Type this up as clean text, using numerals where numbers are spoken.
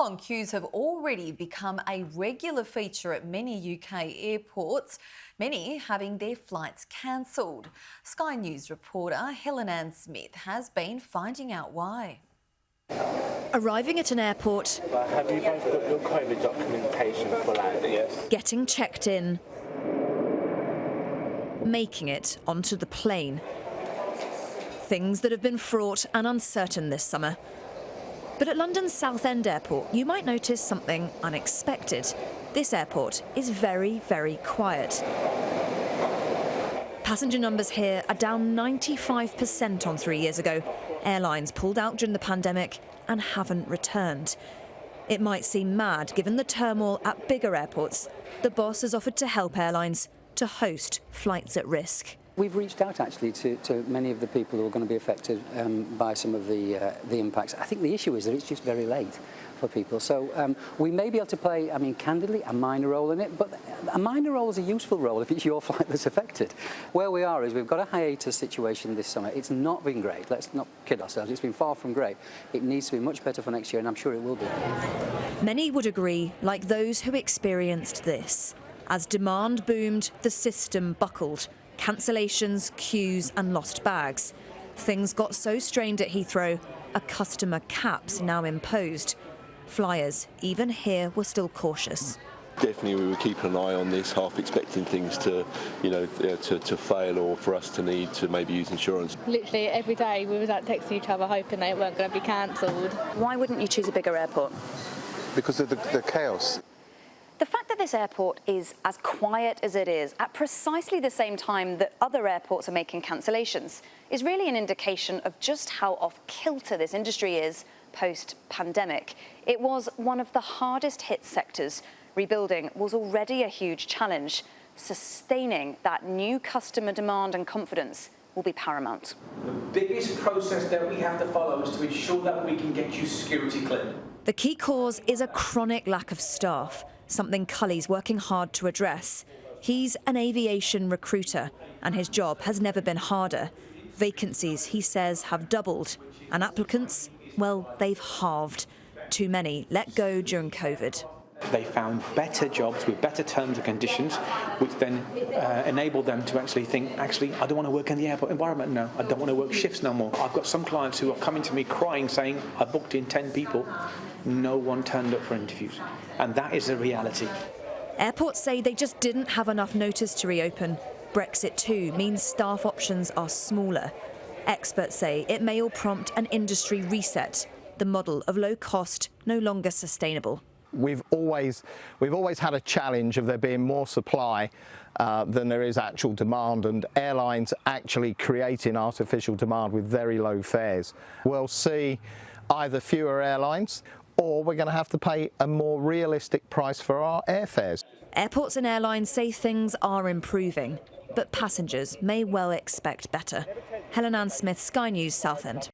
Long queues have already become a regular feature at many UK airports, many having their flights cancelled. Sky News reporter Helen Smith has been finding out why. Arriving at an airport, Have you both got your COVID documentation for landing? Yes. getting checked in, making it onto the plane. Things that have been fraught and uncertain this summer. But at London's Southend Airport, you might notice something unexpected. This airport is very, very quiet. Passenger numbers here are down 95% on 3 years ago. Airlines pulled out during the pandemic and haven't returned. It might seem mad given the turmoil at bigger airports. The boss has offered to help airlines to host flights at risk. We've reached out actually to many of the people who are going to be affected by some of the impacts. I think the issue is that it's just very late for people. So we may be able to play, candidly, a minor role in it, but a minor role is a useful role if it's your flight that's affected. Where we are is we've got a hiatus situation this summer. It's not been great. Let's not kid ourselves. It's been far from great. It needs to be much better for next year, and I'm sure it will be. Many would agree, like those who experienced this. As demand boomed, the system buckled. Cancellations, queues and lost bags. Things got so strained at Heathrow, a customer cap's now imposed. Flyers, even here, were still cautious. Definitely we were keeping an eye on this, half expecting things to, to fail or for us to need to maybe use insurance. Literally every day we was out texting each other hoping they weren't going to be cancelled. Why wouldn't you choose a bigger airport? Because of the chaos. The fact that this airport is as quiet as it is at precisely the same time that other airports are making cancellations is really an indication of just how off kilter this industry is post-pandemic. It was one of the hardest hit sectors. Rebuilding was already a huge challenge. Sustaining that new customer demand and confidence will be paramount. The biggest process that we have to follow is to ensure that we can get you security cleared. The key cause is a chronic lack of staff, something Kully's working hard to address. He's an aviation recruiter, and his job has never been harder. Vacancies, he says, have doubled, and applicants, well, they've halved. Too many let go during COVID. They found better jobs with better terms and conditions, which then enabled them to actually think, I don't want to work in the airport environment now. I don't want to work shifts no more. I've got some clients who are coming to me crying, saying, I booked in 10 people. No one turned up for interviews. And that is a reality. Airports say they just didn't have enough notice to reopen. Brexit too means staff options are smaller. Experts say it may all prompt an industry reset. The model of low cost no longer sustainable. We've always had a challenge of there being more supply than there is actual demand, and airlines actually creating artificial demand with very low fares. We'll see either fewer airlines or we're going to have to pay a more realistic price for our airfares. Airports and airlines say things are improving, but passengers may well expect better. Helen Smith, Sky News, Southend.